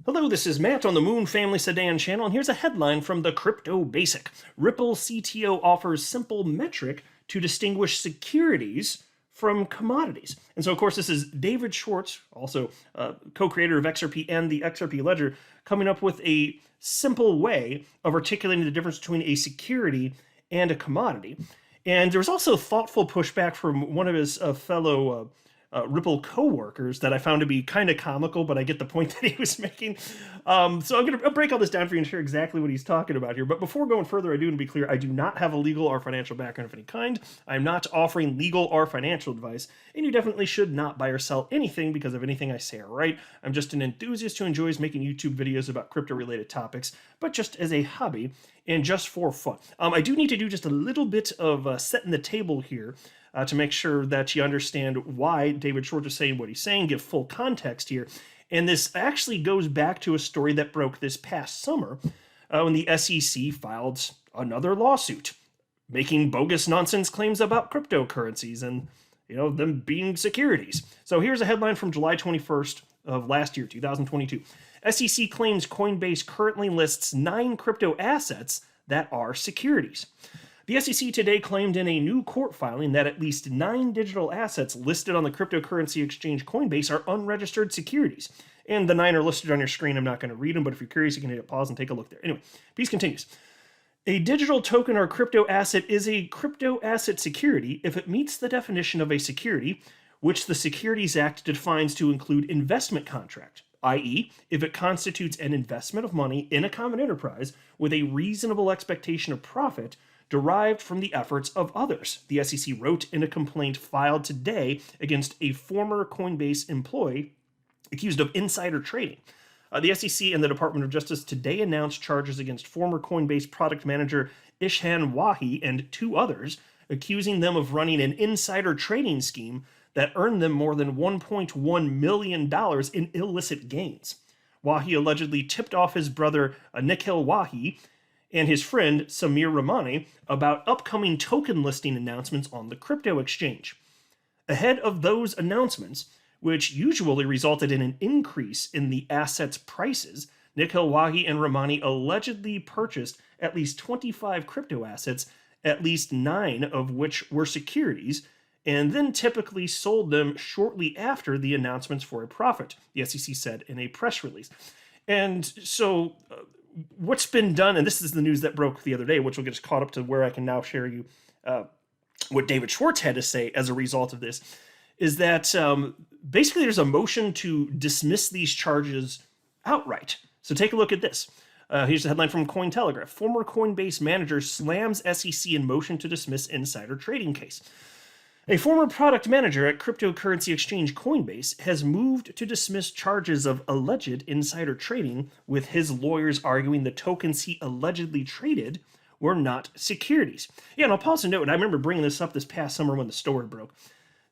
Hello, this is Matt on the Moon Family Sedan channel, and here's a headline from the Crypto Basic. Ripple CTO offers simple metric to distinguish securities from commodities. And so, of course, this is David Schwartz, also co-creator of XRP and the XRP Ledger, coming up with a simple way of articulating the difference between a security and a commodity. And there was also thoughtful pushback from one of his fellow Ripple co-workers that I found to be kind of comical, but I get the point that he was making. So I'm going to break all this down for you and share exactly what he's talking about here. But before going further, I do want to be clear, I do not have a legal or financial background of any kind. I'm not offering legal or financial advice, and you definitely should not buy or sell anything because of anything I say or write. I'm just an enthusiast who enjoys making YouTube videos about crypto-related topics, but just as a hobby and just for fun. I do need to do just a little bit of setting the table here to make sure that you understand why David Schwartz is saying what he's saying, give full context here. And this actually goes back to a story that broke this past summer when the SEC filed another lawsuit, making bogus nonsense claims about cryptocurrencies and, them being securities. So here's a headline from July 21st of last year, 2022. SEC claims Coinbase currently lists 9 crypto assets that are securities. The SEC today claimed in a new court filing that at least 9 digital assets listed on the cryptocurrency exchange Coinbase are unregistered securities. And the 9 are listed on your screen. I'm not going to read them, but if you're curious, you can hit pause and take a look there. Anyway, piece continues. A digital token or crypto asset is a crypto asset security if it meets the definition of a security, which the Securities Act defines to include investment contract, i.e., if it constitutes an investment of money in a common enterprise with a reasonable expectation of profit derived from the efforts of others, the SEC wrote in a complaint filed today against a former Coinbase employee accused of insider trading. The SEC and the Department of Justice today announced charges against former Coinbase product manager Ishan Wahi and 2 others, accusing them of running an insider trading scheme that earned them more than $1.1 million in illicit gains. Wahi allegedly tipped off his brother Nikhil Wahi and his friend Samir Ramani about upcoming token listing announcements on the crypto exchange. Ahead of those announcements, which usually resulted in an increase in the assets' prices, Nikhil Wahi and Ramani allegedly purchased at least 25 crypto assets, at least 9 of which were securities, and then typically sold them shortly after the announcements for a profit, the SEC said in a press release. And so what's been done, and this is the news that broke the other day, which will get us caught up to where I can now share you what David Schwartz had to say as a result of this, is that basically there's a motion to dismiss these charges outright. So take a look at this. Here's the headline from Cointelegraph. Former Coinbase manager slams SEC in motion to dismiss insider trading case. A former product manager at cryptocurrency exchange Coinbase has moved to dismiss charges of alleged insider trading, with his lawyers arguing the tokens he allegedly traded were not securities. Yeah, and I'll pause and note, and I remember bringing this up this past summer when the story broke.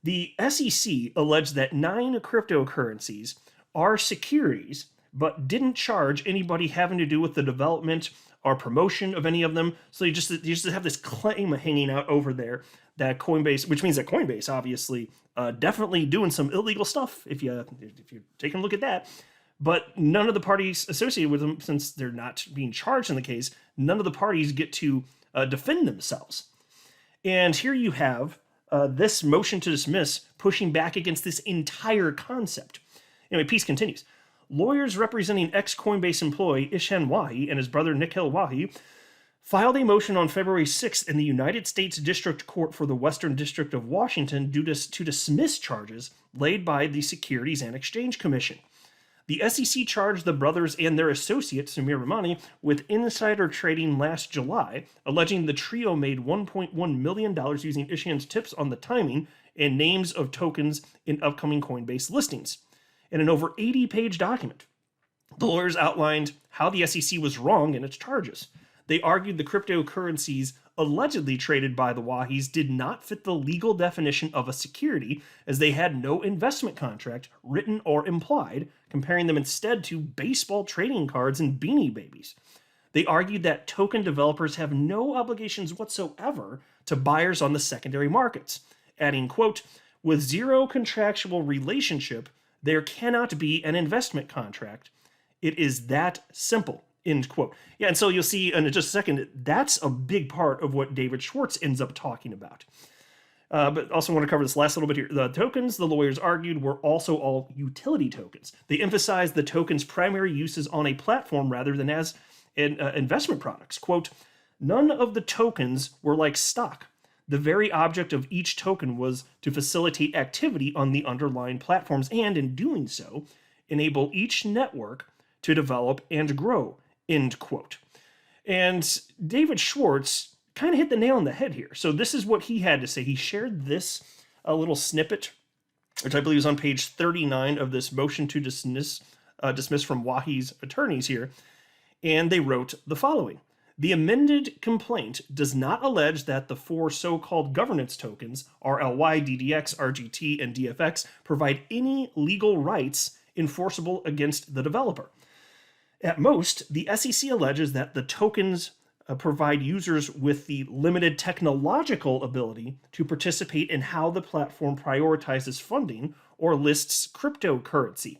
The SEC alleged that 9 cryptocurrencies are securities, but didn't charge anybody having to do with the development or promotion of any of them. So you just have this claim hanging out over there that Coinbase, which means that Coinbase obviously definitely doing some illegal stuff if you're taking a look at that. But none of the parties associated with them, since they're not being charged in the case, none of the parties get to defend themselves. And here you have this motion to dismiss pushing back against this entire concept. Anyway, piece continues. Lawyers representing ex-Coinbase employee Ishan Wahi and his brother Nikhil Wahi filed a motion on February 6th in the United States District Court for the Western District of Washington to dismiss charges laid by the Securities and Exchange Commission. The SEC charged the brothers and their associate, Samir Ramani, with insider trading last July, alleging the trio made $1.1 million using Ishan's tips on the timing and names of tokens in upcoming Coinbase listings. In an over 80-page document, the lawyers outlined how the SEC was wrong in its charges. They argued the cryptocurrencies allegedly traded by the Wahis did not fit the legal definition of a security, as they had no investment contract, written or implied, comparing them instead to baseball trading cards and Beanie Babies. They argued that token developers have no obligations whatsoever to buyers on the secondary markets, adding, quote, with zero contractual relationship, there cannot be an investment contract. It is that simple, end quote. Yeah, and so you'll see in just a second, that's a big part of what David Schwartz ends up talking about. But also want to cover this last little bit here. The tokens, the lawyers argued, were also all utility tokens. They emphasized the token's primary uses on a platform rather than as investment products. Quote, none of the tokens were like stock. The very object of each token was to facilitate activity on the underlying platforms and, in doing so, enable each network to develop and grow, end quote. And David Schwartz kind of hit the nail on the head here. So this is what he had to say. He shared this little snippet, which I believe is on page 39 of this motion to dismiss from Wahi's attorneys here. And they wrote the following. The amended complaint does not allege that the four so-called governance tokens, RLY, DDX, RGT, and DFX, provide any legal rights enforceable against the developer. At most, the SEC alleges that the tokens provide users with the limited technological ability to participate in how the platform prioritizes funding or lists cryptocurrency.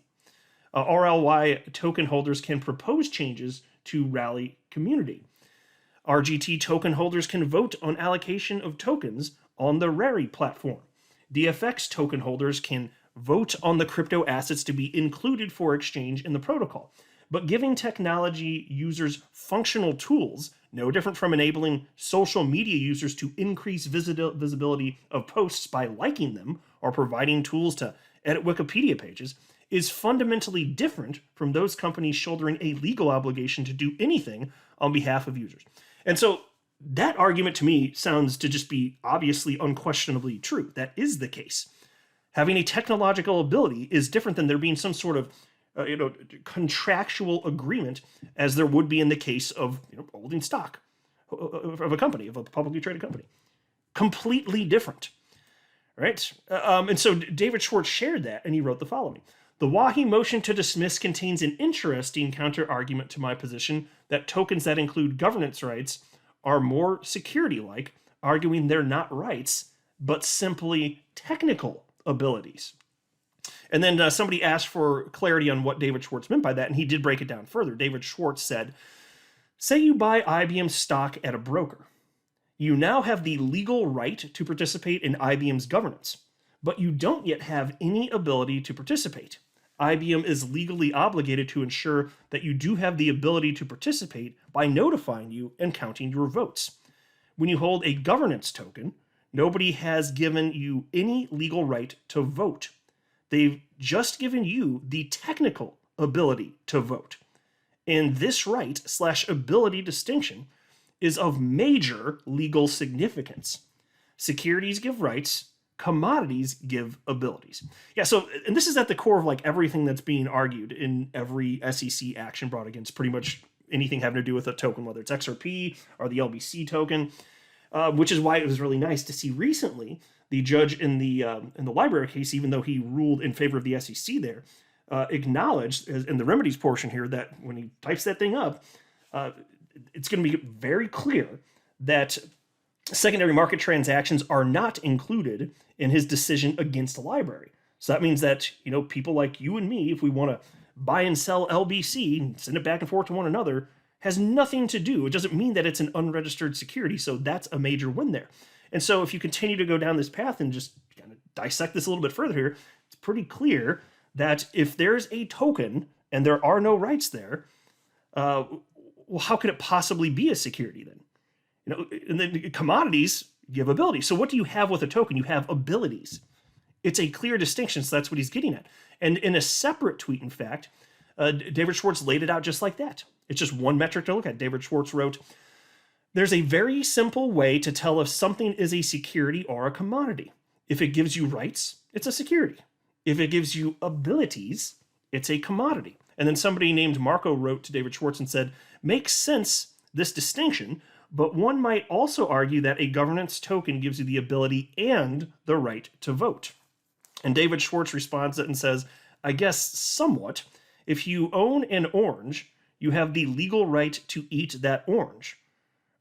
RLY token holders can propose changes to rally community. RGT token holders can vote on allocation of tokens on the Rari platform. DFX token holders can vote on the crypto assets to be included for exchange in the protocol. But giving technology users functional tools, no different from enabling social media users to increase visibility of posts by liking them or providing tools to edit Wikipedia pages, is fundamentally different from those companies shouldering a legal obligation to do anything on behalf of users. And so that argument to me sounds to just be obviously unquestionably true. That is the case. Having a technological ability is different than there being some sort of contractual agreement as there would be in the case of holding stock of a company, of a publicly traded company. Completely different, right? And so David Schwartz shared that, and he wrote the following. The Wahi motion to dismiss contains an interesting counter-argument to my position that tokens that include governance rights are more security-like, arguing they're not rights, but simply technical abilities. And then somebody asked for clarity on what David Schwartz meant by that, and he did break it down further. David Schwartz said, say you buy IBM stock at a broker. You now have the legal right to participate in IBM's governance, but you don't yet have any ability to participate. IBM is legally obligated to ensure that you do have the ability to participate by notifying you and counting your votes. When you hold a governance token, nobody has given you any legal right to vote. They've just given you the technical ability to vote. And this right/ability distinction is of major legal significance. Securities give rights, commodities give abilities. Yeah, so, and this is at the core of everything that's being argued in every SEC action brought against pretty much anything having to do with a token, whether it's XRP or the LBC token, which is why it was really nice to see recently the judge in the library case, even though he ruled in favor of the SEC there, acknowledged in the remedies portion here that when he types that thing up, it's going to be very clear that secondary market transactions are not included in his decision against the library. So that means that, people like you and me, if we want to buy and sell LBC and send it back and forth to one another, has nothing to do. It doesn't mean that it's an unregistered security. So that's a major win there. And so if you continue to go down this path and just kind of dissect this a little bit further here, it's pretty clear that if there's a token and there are no rights there, well, how could it possibly be a security then? And then commodities give ability. So what do you have with a token? You have abilities. It's a clear distinction, so that's what he's getting at. And in a separate tweet, in fact, David Schwartz laid it out just like that. It's just one metric to look at. David Schwartz wrote, there's a very simple way to tell if something is a security or a commodity. If it gives you rights, it's a security. If it gives you abilities, it's a commodity. And then somebody named Marco wrote to David Schwartz and said, makes sense, this distinction, but one might also argue that a governance token gives you the ability and the right to vote. And David Schwartz responds and says, I guess somewhat. If you own an orange, you have the legal right to eat that orange.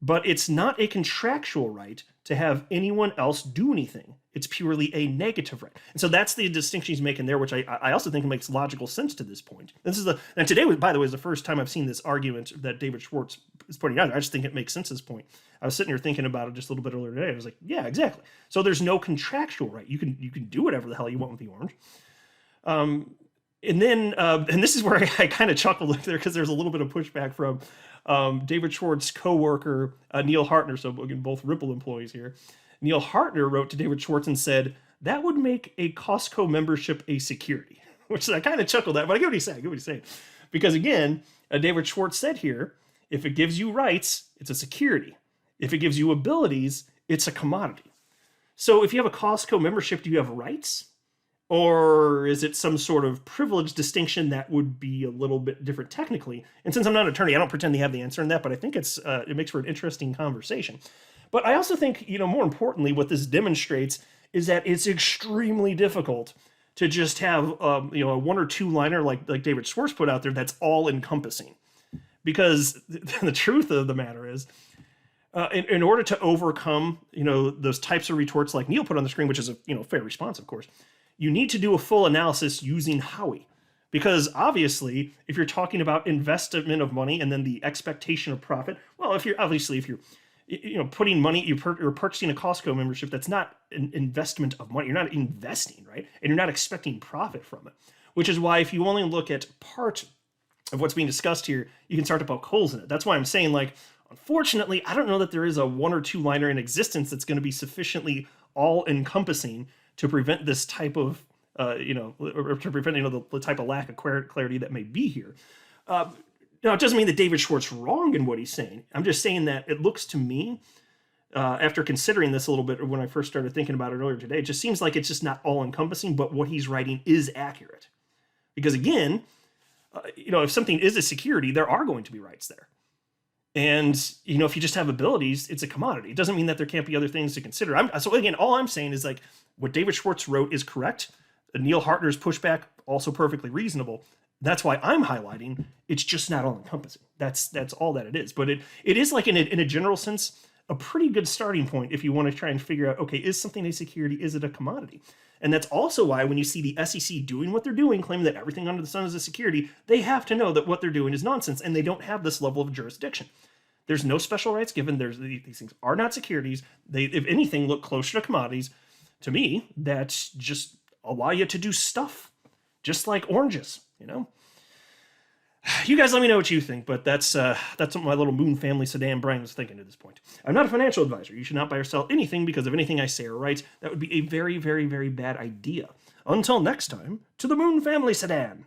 but it's not a contractual right to have anyone else do anything. It's purely a negative right. And so that's the distinction he's making there, which I also think makes logical sense to this point. And today, by the way, is the first time I've seen this argument that David Schwartz is pointing out. I just think it makes sense at this point. I was sitting here thinking about it just a little bit earlier today. I was like, yeah, exactly. So there's no contractual right. You can do whatever the hell you want with the orange. And then, and this is where I kind of chuckled there because there's a little bit of pushback from David Schwartz's co-worker, Neil Hartner, so again, both Ripple employees here. Neil Hartner wrote to David Schwartz and said, that would make a Costco membership a security, which I kind of chuckled at, but I get what he's saying. Because again, David Schwartz said here, if it gives you rights, it's a security. If it gives you abilities, it's a commodity. So if you have a Costco membership, do you have rights? Or is it some sort of privilege distinction that would be a little bit different technically? And since I'm not an attorney, I don't pretend to have the answer on that, but I think it makes for an interesting conversation. But I also think, more importantly, what this demonstrates is that it's extremely difficult to just have, a one or two liner like David Schwartz put out there that's all encompassing. Because the truth of the matter is, in order to overcome, those types of retorts like Neil put on the screen, which is a fair response, of course, you need to do a full analysis using Howey. Because obviously, if you're talking about investment of money and then the expectation of profit, well, if you're putting money, you're purchasing a Costco membership, that's not an investment of money. You're not investing, right? And you're not expecting profit from it. Which is why if you only look at part of what's being discussed here, you can start to poke holes in it. That's why I'm saying, unfortunately, I don't know that there is a one or two liner in existence that's going to be sufficiently all-encompassing to prevent this type of, or to prevent, the type of lack of clarity that may be here. Now, it doesn't mean that David Schwartz wrong in what he's saying. I'm just saying that it looks to me, after considering this a little bit when I first started thinking about it earlier today, it just seems like it's just not all-encompassing, but what he's writing is accurate. Because again, if something is a security, there are going to be rights there. And, if you just have abilities, it's a commodity. It doesn't mean that there can't be other things to consider. So again, all I'm saying is what David Schwartz wrote is correct. Neil Hartner's pushback, also perfectly reasonable. That's why I'm highlighting it's just not all-encompassing. That's all that it is. But it is in a general sense, a pretty good starting point if you want to try and figure out, okay, is something a security? Is it a commodity? And that's also why when you see the SEC doing what they're doing, claiming that everything under the sun is a security, they have to know that what they're doing is nonsense, and they don't have this level of jurisdiction. There's no special rights given. These things are not securities. They, if anything, look closer to commodities. To me, that's just allow you to do stuff, just like oranges, You guys let me know what you think, but that's what my little Moon family sedan brain was thinking at this point. I'm not a financial advisor. You should not buy or sell anything because of anything I say or write. That would be a very, very, very bad idea. Until next time, to the Moon family sedan.